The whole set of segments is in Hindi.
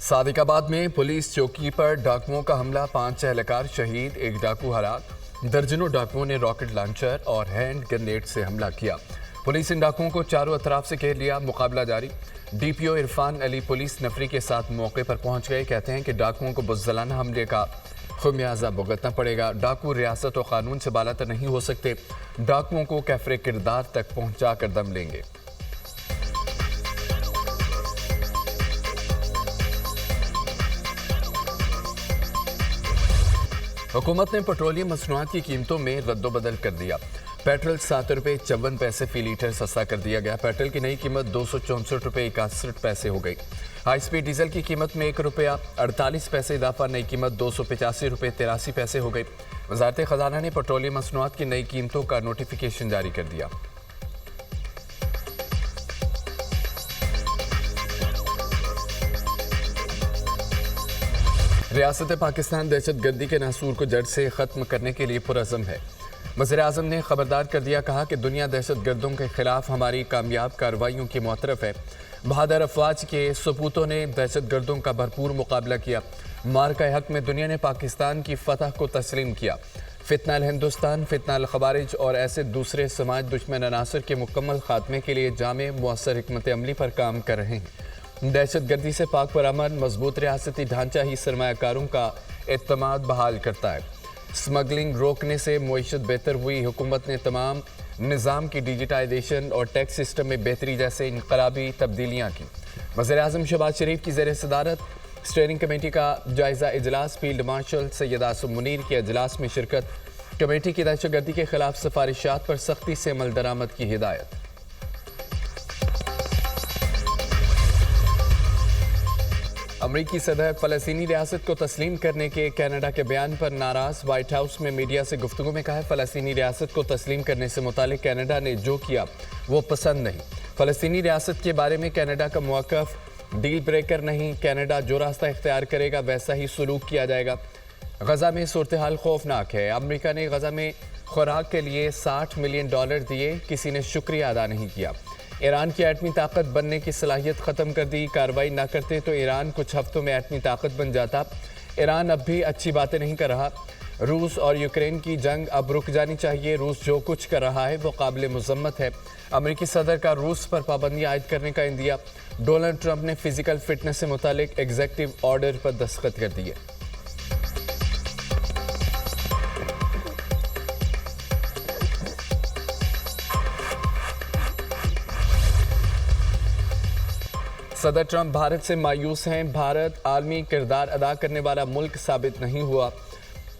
सादिकाबाद में पुलिस चौकी पर डाकुओं का हमला, 5 एहलकार शहीद, 1 डाकू हलाक। दर्जनों डाकुओं ने रॉकेट लॉन्चर और हैंड ग्रेनेड से हमला किया। पुलिस इन डाकुओं को चारों अतराफ से घेर लिया। मुकाबला जारी। डीपीओ इरफान अली पुलिस नफरी के साथ मौके पर पहुंच गए। कहते हैं कि डाकुओं को बुज़दिलाना हमले का खुमियाजा भुगतना पड़ेगा। डाकू रियासत और कानून से बालातर नहीं हो सकते। डाकुओं को कैफरे किरदार तक पहुंचा कर दम लेंगे। हुकूमत ने पेट्रोलियम मसनूआत की कीमतों में रद्दोबदल कर दिया। पेट्रोल 7 रुपये 54 पैसे फी लीटर सस्ता कर दिया गया। पेट्रोल की नई कीमत 264 रुपये 61 पैसे हो गई। हाई स्पीड डीजल की कीमत में 1 रुपया 48 पैसे इजाफा, नई कीमत 285 रुपये 83 पैसे हो गई। वजारत खजाना ने पेट्रोलियम मसनूआत की नई कीमतों का नोटिफिकेशन जारी कर दिया। रियासत पाकिस्तान दहशत गर्दी के नासूर को जड़ से ख़त्म करने के लिए पुरअज़म है। वज़ीर-ए-आज़म ने खबरदार कर दिया, कहा कि दुनिया दहशत गर्दों के खिलाफ हमारी कामयाब कार्रवाइयों की मुतरफ है। बहादुर अफवाज के सपूतों ने दहशत गर्दों का भरपूर मुकाबला किया। मार्का हक में दुनिया ने पाकिस्तान की फतह को तस्लीम किया। फितना अल हिंदुस्तान, फितना अल खवारिज और ऐसे दूसरे समाज दुश्मन अनासर के मुकम्मल खात्मे के लिए जामे मुअस्सर हिकमत अमली पर काम कर रहे हैं। दहशत गर्दी से पाक बरामद मजबूत रियासती ढांचा ही सरमायाकारों का एतमाद बहाल करता है। स्मगलिंग रोकने से मुईशत बेहतर हुई। हुकूमत ने तमाम निज़ाम की डिजिटाइजेशन और टैक्स सिस्टम में बेहतरी जैसे इनकलाबी तब्दीलियाँ की। वज़ीर-ए-आज़म शहबाज शरीफ की ज़ेर सदारत स्टीयरिंग कमेटी का जायज़ा इजलास। फील्ड मार्शल सैयद आसिम मुनीर के इजलास में शिरकत। कमेटी की दहशत गर्दी के खिलाफ सिफारिशात पर सख्ती से अमल दरामद की हिदायत। अमरीकी सदर फ़लस्तीनी रियासत को तस्लीम करने के कनाडा के बयान पर नाराज़। वाइट हाउस में मीडिया से गुफ्तगू में कहा है, फ़लस्तीनी रियासत को तस्लीम करने से मुतालिक कनाडा ने जो किया वो पसंद नहीं। फ़लस्तीनी रियासत के बारे में कनाडा का मौक़िफ़ डील ब्रेकर नहीं। कनाडा जो रास्ता इख्तियार करेगा वैसा ही सलूक किया जाएगा। गज़ा में सूरत हाल खौफनाक है। अमरीका ने गज़ा में खुराक के लिए $60 मिलियन दिए, किसी ने शुक्रिया अदा नहीं किया। ईरान की एटमी ताकत बनने की सलाहियत ख़त्म कर दी। कार्रवाई ना करते तो ईरान कुछ हफ्तों में एटमी ताकत बन जाता। ईरान अब भी अच्छी बातें नहीं कर रहा। रूस और यूक्रेन की जंग अब रुक जानी चाहिए। रूस जो कुछ कर रहा है वो काबिल मज़म्मत है। अमरीकी सदर का रूस पर पाबंदी आयद करने का इंदिया। डोनाल्ड ट्रंप ने फिजिकल फिटनेस से मुतालिक एग्जीक्यूटिव ऑर्डर पर दस्तखत कर दिए। सदर ट्रंप भारत से मायूस हैं। भारत आलमी किरदार अदा करने वाला मुल्क साबित नहीं हुआ।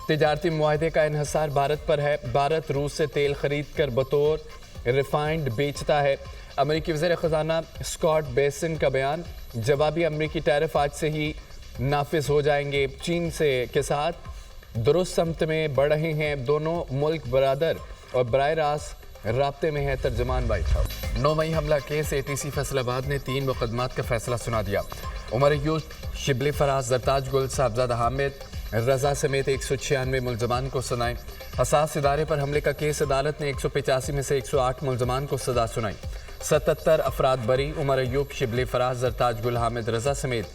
तिजारती मुआहदे का इन्हसार भारत पर है। भारत रूस से तेल खरीद कर बतौर रिफाइंड बेचता है। अमरीकी वज़ीर ख़ज़ाना स्कॉट बेसिन का बयान, जवाबी अमरीकी टैरिफ आज से ही नाफिज हो जाएंगे। चीन से के साथ दुरुस्त समत में बढ़ रहे हैं। दोनों मुल्क बरादर और बराह रास्त राब्ते में है। तर्जमान वाइट हाउस। 9 मई हमला केस ATC फैसलाबाद ने 3 मुकदमात का फैसला सुना दिया। उमर अय्यूब, शिबली फराज, जरताज गुल, साहबजादा हामिद रजा समेत 196 मुलजमान को सुनाए। हसास इदारे पर हमले का केस अदालत ने 185 में से 108 मुलजमान को सजा सुनाई। 77 अफराद बरी। उमर अय्यूब, शिबली फराज, जरताज गुल, हामिद रजा समेत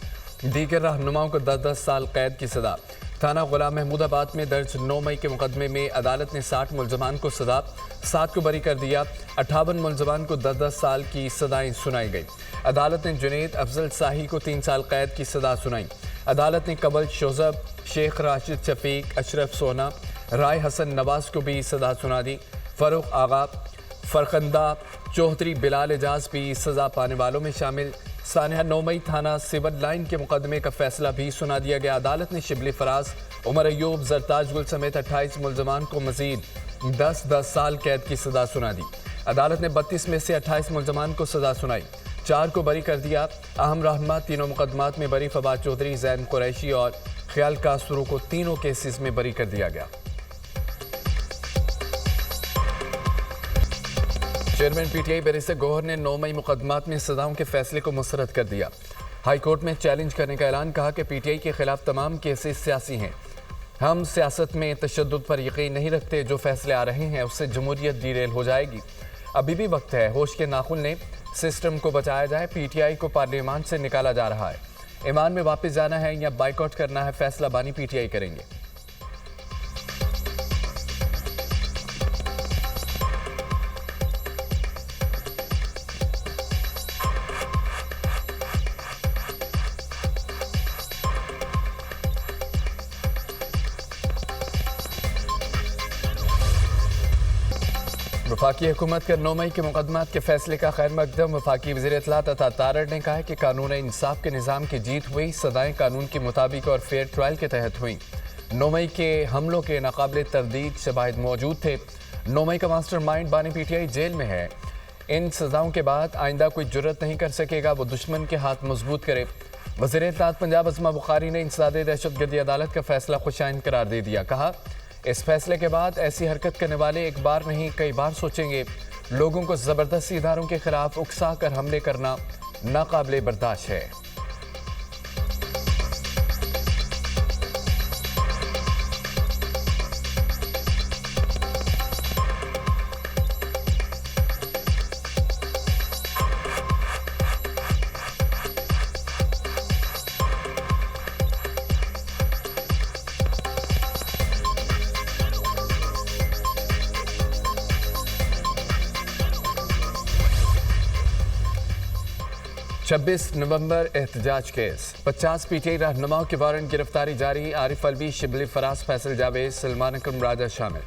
दीगर रहनुमाओं को 10-10 साल कैद की सजा। थाना गुलाम महमूदाबाद में दर्ज 9 मई के मुकदमे में अदालत ने 60 मुलजमान को सजा, 7 को बरी कर दिया। 58 मुलजमान को 10-10 साल की सजाएं सुनाई गई। अदालत ने जुनैद अफजल शाही को 3 साल कैद की सजा सुनाई। अदालत ने कबल शोजब, शेख राशिद शफीक, अशरफ सोना, राय हसन नवाज को भी सजा सुना दी। फरूख आगा, फरखंदा चौधरी, बिलाल एजाज भी सजा पाने वालों में शामिल। सानिया 9 मई थाना सिविल लाइन के मुकदमे का फैसला भी सुना दिया गया। अदालत ने शिबली फराज, उमर अय्यूब, जरताज गुल समेत 28 मुलजमान को मजीद 10-10 साल कैद की सजा सुना दी। अदालत ने 32 में से 28 मुलजमान को सजा सुनाई, 4 को बरी कर दिया। अहम रहनुमा तीनों मुकदमात में बरी। फवाद चौधरी, जैन कुरैशी और ख्याल कासरू को तीनों केसेस में बरी कर दिया गया। चेयरमैन PTI बैरिस्टर गौहर ने 9 मई मुकदमात में सजाओं के फैसले को मुस्तरद कर दिया। हाई कोर्ट में चैलेंज करने का ऐलान, कहा कि PTI के खिलाफ तमाम केसेस सियासी हैं। हम सियासत में तशद्दुद पर यकीन नहीं रखते। जो फैसले आ रहे हैं उससे जमहूरियत डीरेल हो जाएगी। अभी भी वक्त है। होश के नाखुन ने सिस्टम को बचाया जाए। PTI को पार्लियामान से निकाला जा रहा है। ईमान में वापस जाना है या बाइकआउट करना है, फैसला बानी पीटीआई करेंगे। वफाकी हुकूमत के 9 मई के मुकदमात के फैसले का खैर मकदम। वफाकी वज़ीर इत्तलात अता तारड़ ने कहा कि कानून इंसाफ के निज़ाम की जीत हुई, सदाएं कानून के मुताबिक और फेयर ट्रायल के तहत हुई। 9 मई के हमलों के नाकाबिले तरदीद शवाहिद मौजूद थे। 9 मई का मास्टर माइंड बानी पीटीआई जेल में है। इन सजाओं के बाद आइंदा कोई जुर्रत नहीं कर सकेगा वो दुश्मन के हाथ मजबूत करे। वज़ीर इत्तलात पंजाब अज़मा बुखारी ने इंसदाद दहशतगर्दी अदालत का फैसला खुशाइन करार दे दिया। कहा, इस फैसले के बाद ऐसी हरकत करने वाले एक बार नहीं कई बार सोचेंगे। लोगों को ज़बरदस्ती इदारों के खिलाफ उकसा कर हमले करना नाकाबिले बर्दाश्त है। छब्बीस नवंबर एहतजाज केस, 50 पीटीआई रहनुमाओं के वारंट गिरफ्तारी जारी। आरिफ अलवी, शिबली फराज, फैसल जावेद, सलमान अकरम राजा शामिल।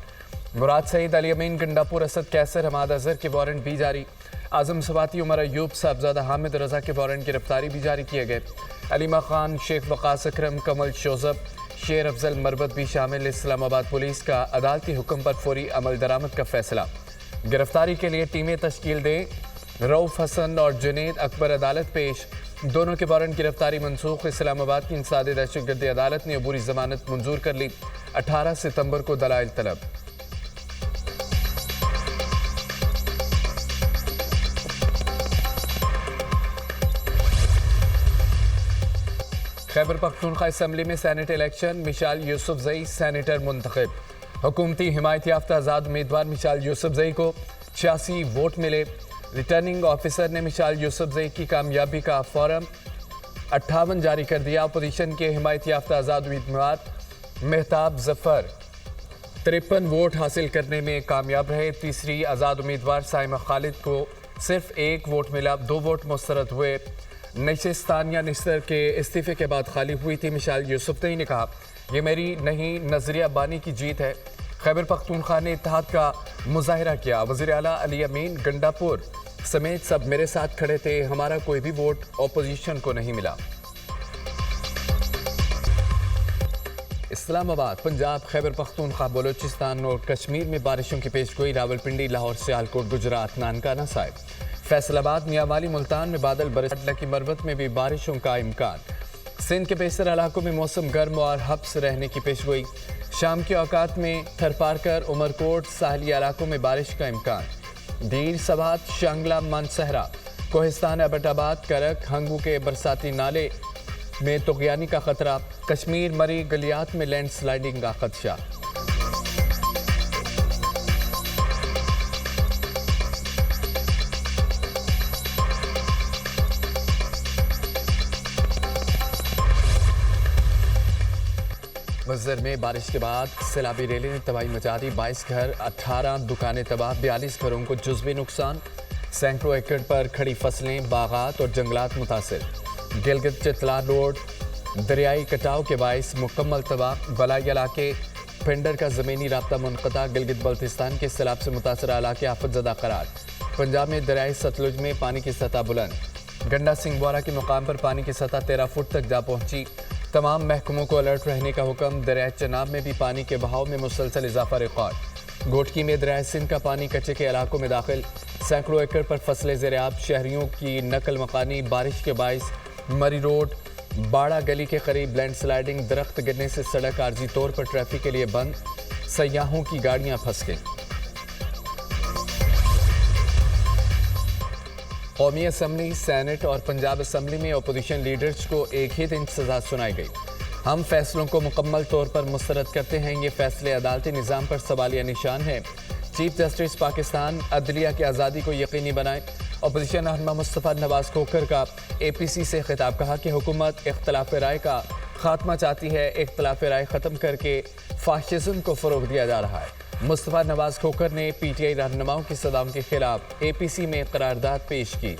मुराद सईद, अली अमीन, गंडापुर, असद कैसर, हमाद अजहर के वारंट भी जारी। आजम सवाती, उमर अयूब, साहबजादा हामिद रजा के वारंट गिरफ्तारी भी जारी किए गए। अलीमा खान, शेख वकास अकरम, कमल शोजब, शेर अफजल मरबत भी शामिल। इस्लामाबाद पुलिस का अदालती हुक्म पर फौरी अमल दरामद का फैसला। गिरफ्तारी के लिए टीमें तश्कील दें। रऊफ हसन और जुनेद अकबर अदालत पेश, दोनों के वारंट गिरफ्तारी मनसूख। इस्लामाबाद की इंसदाद दहशतगर्दी अदालत ने अबूरी जमानत मंजूर कर ली। 18 सितंबर को दलाइल तलब। खैबर पख्तूनख्वा असम्बली में सेनेट इलेक्शन, मिशाल यूसुफजई सेनेटर मुंतखब। हुकूमती हिमायत याफ्ता आज़ाद उम्मीदवार मिशाल यूसुफजई को 86 वोट मिले। रिटर्निंग ऑफिसर ने मिशाल यूसुफजई की कामयाबी का फॉर्म 58 जारी कर दिया। अपोजिशन के हिमायत याफ्ता आज़ाद उम्मीदवार मेहताब जफर 53 वोट हासिल करने में कामयाब रहे। तीसरी आज़ाद उम्मीदवार साइमा खालिद को सिर्फ 1 वोट मिला। 2 वोट मुस्तरद हुए। नशिस्त तानिया निस्तर के इस्तीफे के बाद खाली हुई थी। मिशाल यूसुफजई ने कहा, यह मेरी नहीं नजरिया बानी की जीत है। खैबर पख्तूनख्वा ने इत्तेहाद का मुजाहिरा किया। वज़ीर आला अली अमीन, गंडापुर समेत सब मेरे साथ खड़े थे। हमारा कोई भी वोट अपोजिशन को नहीं मिला। इस्लामाबाद, पंजाब, खैबर पख्तूनख्वा, बलोचिस्तान और कश्मीर में बारिशों की पेशगोई। रावलपिंडी, लाहौर, सियालकोट, गुजरात, नानकाना साहिब, फैसलाबाद, मियांवाली, मुल्तान में बादल बरस। की मरबत में भी बारिशों का इम्कान। सिंध के बेशतर इलाकों में मौसम गर्म और हब्स रहने की पेशगोई। शाम के औकात में थरपारकर, उमरकोट, साहली इलाकों में बारिश का इम्कान। दीर, सबात, शांगला, मानसहरा, कोहिस्तान, अबटाबाद, करक, हंगू के बरसाती नाले में तुगयानी का खतरा। कश्मीर, मरी, गलियात में लैंडस्लाइडिंग का खदशा। मज़र में बारिश के बाद सैलाबी रैली ने तबाही मचा दी। 22 घर, 18 दुकानें तबाह, 42 घरों को जुज़वी नुकसान। सैकड़ों एकड़ पर खड़ी फसलें, बागात और जंगलात मुतासिर। गिलगित चितलान रोड दरियाई कटाव के बायस मुकम्मल तबाह। बलाई इलाके पिंडर का ज़मीनी राब्ता मुनक़ता। गिलगित बल्तिस्तान के सैलाब से मुतासरा इलाके आफतज़दा करार। पंजाब में दरियाई सतलुज में पानी की सतह बुलंद। गंडा सिंगवारा के मुकाम पर पानी की सतह 13 फुट तक जा पहुंची। तमाम महकमों को अलर्ट रहने का हुक्म। दरिया चनाब में भी पानी के बहाव में मुसलसल इजाफा रिकॉर्ड। घोटकी में दरिया सिंध का पानी कच्चे के इलाकों में दाखिल। सैकड़ों एकड़ पर फसलें ज़ेर-ए-आब। शहरियों की नकल मकानी। बारिश के बायस मरी रोड बाड़ा गली के करीब लैंडस्लाइडिंग। दरख्त गिरने से सड़क आर्जी तौर पर ट्रैफिक के लिए बंद। सयाहों की गाड़ियां फंस गईं। कौमी असम्बली, सेनेट और पंजाब असम्बली में अपोजिशन लीडर्स को एक ही दिन सजा सुनाई गई। हम फैसलों को मुकम्मल तौर पर मुस्तरद करते हैं। ये फैसले अदालती निज़ाम पर सवालिया निशान है। चीफ जस्टिस पाकिस्तान अदलिया की आज़ादी को यकीनी बनाए। अपोजिशन रहनुमा मुस्तफ़ा नवाज खोखर का APC से खिताब, कहा कि हुकूमत इख्तलाफ राय का खात्मा चाहती है, इख्तलाफ राय ख़त्म करके फाशिज़म को फ़रोग़ दिया जा रहा है। मुस्तफ़ा नवाज खोखर ने PTI रहनुमाओं की सदाओं के खिलाफ APC में करारदाद पेश की।